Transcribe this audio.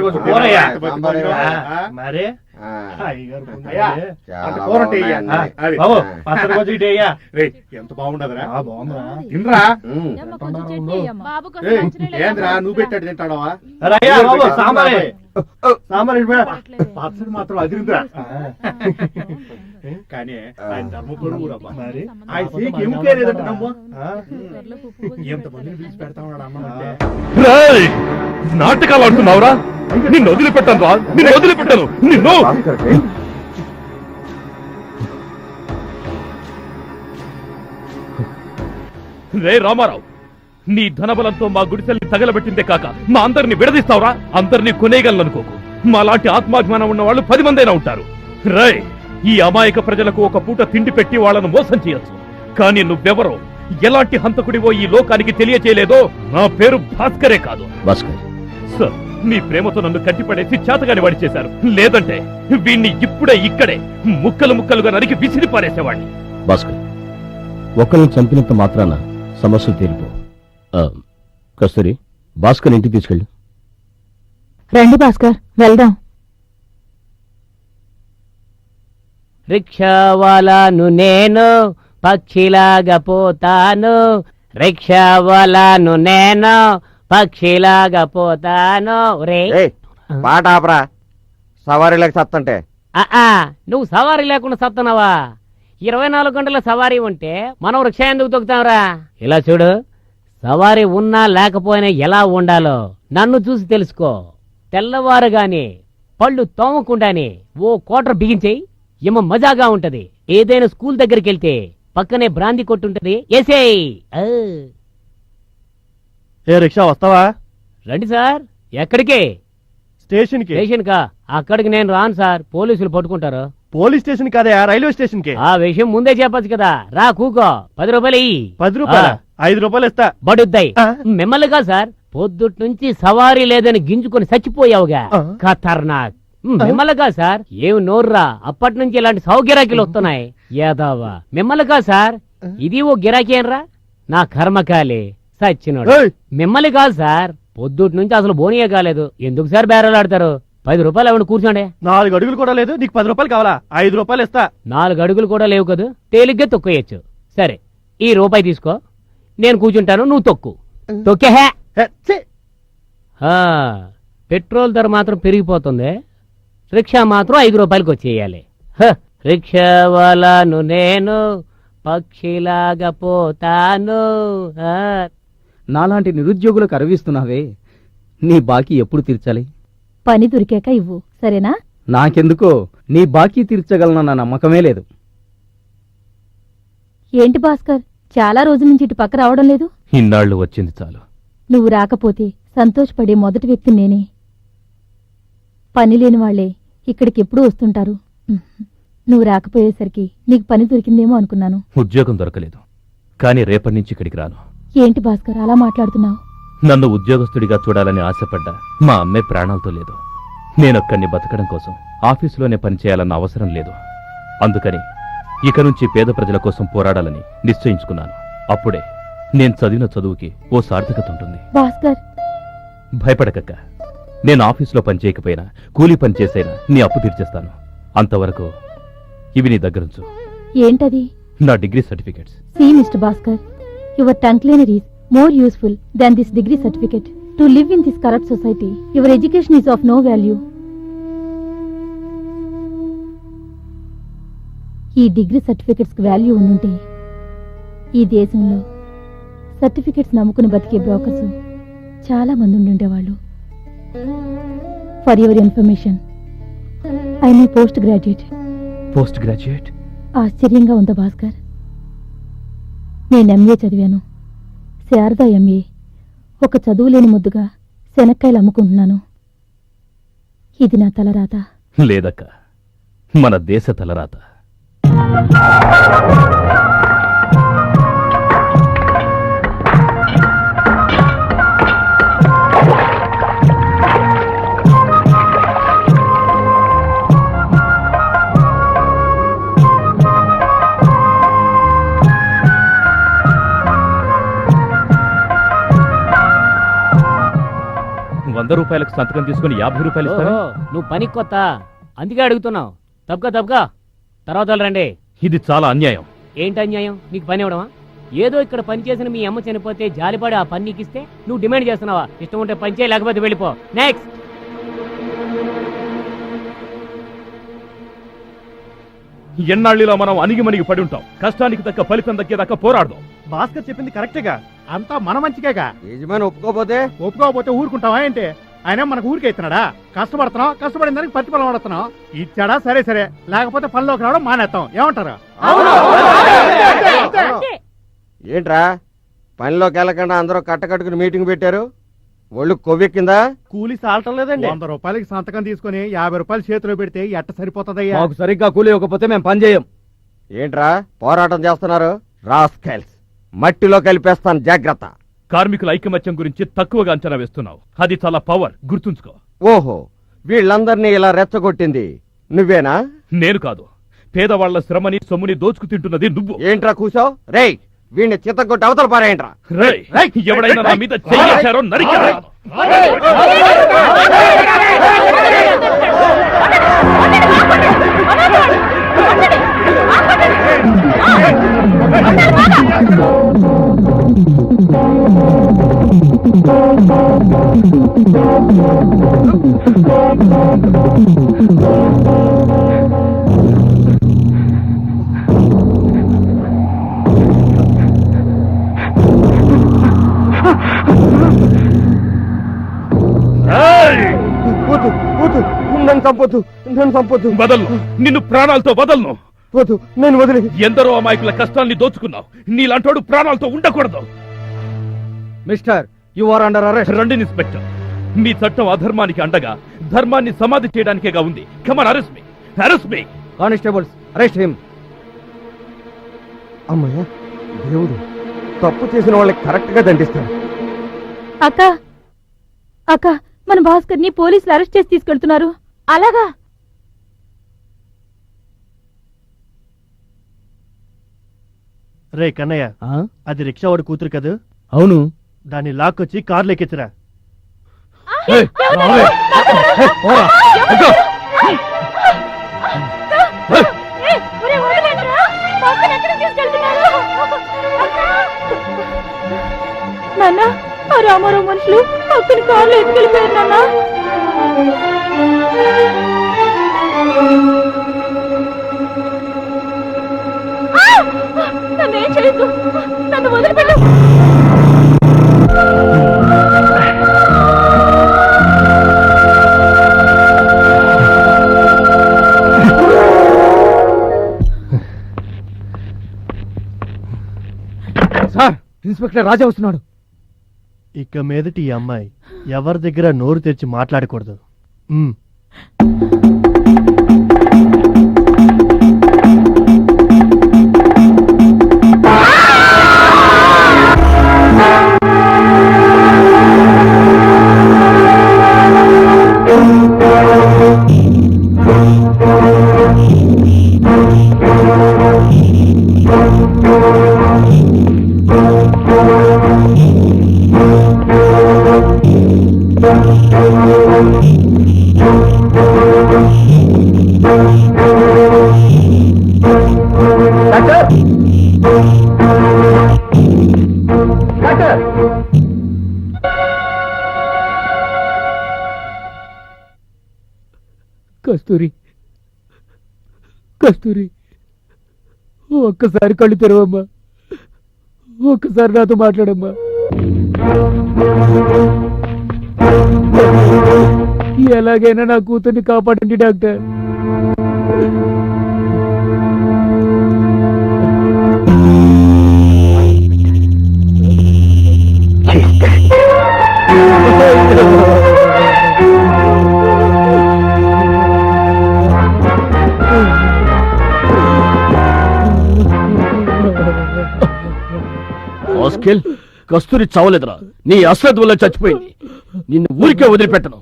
కొంచెం కూరయ్యా మరి బాబు పచ్చడి కొంచెం ఇటు అయ్యా. ఎంత బాగుండదురా, తినరా. ఏంద్రా నువ్వు పెట్టాడు తింటాడవా? బాబు సాంబారే, సాంబార్ పచ్చడి మాత్రం అదిరిందిరా. కానీ ఆయన ధర్మపురం ఊరబ్బా, ఆయన సీకి ఎముకే లేదంటే నమ్ము. ఎంతమందిని పిలిచి పెడతా ఉన్నాడు అమ్మ అంటే. నాటకాలు ఆడుతున్నావురా? నిన్ను వదిలిపెట్టాను రా, నిన్ను వదిలిపెట్టాను నిన్ను. రే రామారావు, నీ ధనబలంతో మా గుడిసెల్ని తగలబెట్టిందే కాక మా అందరిని విడదీస్తావురా? అందరినీ కొనేయగలనుకోకు. మా లాంటి ఆత్మాభిమానం ఉన్న వాళ్ళు 10 మందైనా ఉంటారు. రే, ఈ అమాయక ప్రజలకు ఒక పూట తిండి పెట్టి వాళ్ళను మోసం చేయొచ్చు, కానీ నువ్వెవరో, ఎలాంటి హంతకుడివో ఈ లోకానికి తెలియచేయలేదో. నా పేరు భాస్కరే కాదు. భాస్కర్ సార్, మీ ప్రేమతో నన్ను కట్టిపడేసి చేతగాని వాడి చేశారు. లేదంటే వీణ్ణి ఇప్పుడే ఇక్కడే ముక్కలు ముక్కలుగా నరికి విసిరి పారేసేవాడిని. భాస్కర్, ఒకరిని చంపినంత మాత్రాన సమస్యలు తీరిపో. కస్తూరి, భాస్కర్ ఇంటికి తీసుకెళ్ళు. రండి భాస్కర్, వెళ్దాం. రిక్షావాలాను నేను, పక్షిలాగా పోతాను. రిక్షావాలాను నేను, పక్షిలాగా పోతాను. రే పాట ఆపరా, సవారీ లేక సత్తంటే. నువ్వు సవారీ లేకుండా సత్తనావా? 24 గంటల సవారీ ఉంటే మనం రిక్షా ఎందుకు తొక్కుతాంరా? ఇలా చూడు, సవారీ ఉన్నా లేకపోయినా ఎలా ఉండాలో నన్ను చూసి తెలుసుకో. తెల్లవారుగానే పళ్ళు తోమకుండానే ఓ కోటర్ బిగించేయి, ఏమో మజాగా ఉంటది. ఏదైనా స్కూల్ దగ్గరికి వెళ్తే పక్కనే బ్రాందీ కొట్టుంటది, ఏసేయ్. ఏ రిక్షా వస్తావా? రండి సార్. ఎక్కడికి? స్టేషన్ కి. స్టేషన్ కా? అక్కడికి నేను రాను సార్, పోలీసులు పట్టుకుంటారు. పోలీస్ స్టేషన్ కాదా, రైల్వే స్టేషన్ కి. ఆ విషయం ముందే చెప్పచ్చు కదా. రా కూకో. 10 రూపాయలు ఇయ్యి. 10 రూపాయలు? 5 రూపాయలు ఇస్తా. బడుద్దాయి. మిమ్మల్నిగా సార్, పొద్దుట్ నుంచి సవారీ లేదని గింజుకొని చచ్చిపోయావుగా. ఖతర్నాక్. మిమ్మల్నిగా సార్. ఏమి నోర్రా, అప్పటి నుంచి ఇలాంటి సౌగిరాకీలు వస్తున్నాయి. యాదవా మిమ్మల్నిగా సార్. ఇది ఓ గిరాకీనరా? నా కర్మకాలి సచ్చినోడు. మిమ్మల్ని కాదు సార్, పొద్దుటి నుంచి అసలు బోనియే కాలేదు. ఎందుకు సార్ బేరాలు ఆడతారు? 10 రూపాయలు ఏమన్నా కూర్చోండి. 4 అడుగులు కూడా లేదు, నీకు 10 రూపాయలు కావాలా? 5 రూపాయలు ఇస్తా. 4 అడుగులు కూడా లేవు కదా, తేలిగ్గా తొక్కేయచ్చు. సరే, ఈ రూపాయి తీసుకో, నేను కూర్చుంటాను, నువ్వు తొక్కు. తొక్కే. పెట్రోల్ ధర మాత్రం పెరిగిపోతుంది, రిక్షా మాత్రం 5 రూపాయలకి వచ్చేయాలి. రిక్షా వాళ్ళను నేను, పక్షిలాగా పోతాను. నాలాంటి నిరుద్యోగులకు అరవిస్తున్నావే, నీ బాకీ ఎప్పుడు తీర్చాలి? పని దొరికాక ఇవ్వు, సరేనా? నాకెందుకో నీ బాకీ తీర్చగలనన్న నమ్మకమే లేదు. ఏంటి భాస్కర్, చాలా రోజుల నుంచి ఇటు పక్క రావడం లేదు? ఇన్నాళ్లు వచ్చింది చాలు. నువ్వు రాకపోతే సంతోషపడే మొదటి వ్యక్తి నేనే. పని లేని వాళ్లే ఇక్కడికి ఎప్పుడూ వస్తుంటారు. నువ్వు రాకపోయేసరికి నీకు పని దొరికిందేమో అనుకున్నాను. ఉద్యోగం దొరకలేదు, కానీ రేపటి నుంచి ఇక్కడికి రాను. ఏంటి భాస్కర్ అలా మాట్లాడుతున్నావు? నన్ను ఉద్యోగస్తుడిగా చూడాలని ఆశపడ్డా మా అమ్మే ప్రాణాలతో లేదు. నేనొక్కడిని బతకడం కోసం ఆఫీసులోనే పనిచేయాలన్న అవసరం లేదు. అందుకని ఇక నుంచి పేద ప్రజల కోసం పోరాడాలని నిశ్చయించుకున్నాను. అప్పుడే నేను చదివిన చదువుకి ఓ సార్థకత ఉంటుంది. భాస్కర్, భయపడకక్క, నేను ఆఫీసులో పనిచేయకపోయినా కూలీ పని చేసైనా నీ అప్పు తీర్చేస్తాను. అంతవరకు ఇవి నీ దగ్గరుంచు. ఏంటది? నా degree certificates. See, Mr. Bhaskar, your tongue cleaner is more useful than this degree certificate. To live in this corrupt society, your education is of no value. ఈ డిగ్రీ సర్టిఫికెట్స్ కి వాల్యూ ఉండుంటే ఈ దేశంలో సర్టిఫికెట్స్ నమ్ముకుని బతికే brokers చాలా మంది ఉండుండేవాళ్ళు. For your information, I me post graduate. Post graduate? ఆశ్చర్యంగా ఉందా భాస్కర్? నేను ఎంఏ చదివాను, శారదా ఎంఏ. ఒక చదువులేని ముద్దుగా శనక్కాయలు అమ్ముకుంటున్నాను. ఇది నా తలరాత. లేదక్క, మన దేశ తలరాత. రూపాయలకు సంతకం తీసుకుని 50 రూపాయలు ఇస్తారా? ఓహో, నువ్వు పనికి కొత్త అందుకే అడుగుతున్నావు. తప్పుగా తర్వాత రండి. ఇది చాలా అన్యాయం. ఏంటి అన్యాయం? నీకు పని ఇవ్వడమా? ఏదో ఇక్కడ పని చేసిన మీ అమ్మ చనిపోతే జాలిపడి ఆ పని నీకు ఇస్తే నువ్వు డిమాండ్ చేస్తున్నావా? ఇష్టం ఉంటే పని చేయి, లేకపోతే వెళ్ళిపో. నెక్స్ట్. ఎన్నాళ్ళిలా మనం అణిగిమణిగి పడి ఉంటాం. కష్టానికి తగ్గ ఫలితం దక్కేదాకా పోరాడదాం. భాస్కర్ చెప్పింది కరెక్టేగా. అంతా మన మంచికేగా. యజమాని ఒప్పుకోపోతే ఒప్పుకోకపోతే ఊరుకుంటావా ఏంటి? ఆయన మనకు ఊరికే ఇస్తున్నాడా? కష్టపడుతున్నాం, కష్టపడిన దానికి ప్రతిఫలం పడుతున్నాం. ఇచ్చాడా సరే, లేకపోతే పనిలోకి రావడం మానేస్తాం. ఏమంటారు? ఏంట్రా పనిలోకి వెళ్ళకుండా అందరూ కట్టకట్టుకుని మీటింగ్ పెట్టారు? ఒళ్ళు కొవ్వెక్కిందా? కూలీ సాలటం లేదండి. 100 రూపాయలకి సంతకం తీసుకుని 50 రూపాయలు చేతిలో పెడితే ఎట్ట సరిపోతుందయ్యా? మాకు సరిగ్గా కూలి ఇవ్వకపోతే మేము పని చేయం. ఏంట్రా పోరాటం చేస్తున్నారు? రాస్కల్స్, మట్టిలో కలిపేస్తాను, జాగ్రత్త. కార్మికుల ఐకమత్యం గురించి తక్కువగా అంచనా వేస్తున్నావు. అది చాలా పవర్, గుర్తుంచుకో. ఓహో, వీళ్ళందరినీ ఇలా రెచ్చగొట్టింది నువ్వేనా? నేను కాదు. పేదవాళ్ల శ్రమని సొమ్ముని దోచుకు తింటున్నది నువ్వు. ఏంట్రా కూసో? రేయ్, వీడిని చిత్తగొట్టి అవతల పారేయంట్రా. రేయ్, ఎవడైనా నా మీద చెయ్యేశారో నరికేస్తాను. వద్దు, వద్దు, నన్ను చంపొద్దు. వదలను, నిన్ను ప్రాణాలతో వదలను. వద్దు, నేను వదిలి. ఎందరో అమాయకుల కష్టాన్ని దోచుకున్నావు. నీలాంటోడు ప్రాణాలతో ఉండకూడదు. Mister, you are under arrest. రండి ఇన్స్పెక్టర్. మీ చట్టం అధర్మానికి అండగా ధర్మాన్ని సమాధి చేయడానికేగా ఉంది. Come on, arrest me. Constables, arrest him. అమ్మయ్య దేవుడు, తప్పు చేసిన వాళ్ళకి కరెక్ట్ గా దండిస్తాడు. అక్క, మన భాస్కర్ ని పోలీసులు అరెస్ట్ చేసి తీసుకెళ్తున్నారు. అలాగా? రే కన్నయ్య, అది రిక్షా వాడి కూతురు కదా? అవును. దాన్ని లాక్కొచ్చి కార్లు ఎక్కించరా. నాన్న, ఆ రామారావు మనుషులు అక్కడి కార్లు ఎత్తుకెళ్ళిపోయారు నాన్న. నన్నేం చేయొద్దు, నన్ను వదిలిపెట్టు. సార్, ఇన్స్పెక్టర్ రాజా వస్తున్నాడు. ఇక మీదటి ఈ అమ్మాయి ఎవరి దగ్గర నోరు తెరిచి మాట్లాడకూడదు. కస్తూరి, ఒక్కసారి కళ్ళు తెరవమ్మా. ఒక్కసారి నాతో మాట్లాడమ్మా. ఎలాగైనా నా కూతుర్ని కాపాడండి డాక్టర్. కస్తూరి చావలేదురా, నీ అశ్రద్ధ వల్ల చచ్చిపోయింది. నిన్ను ఊరికే వదిలిపెట్టను.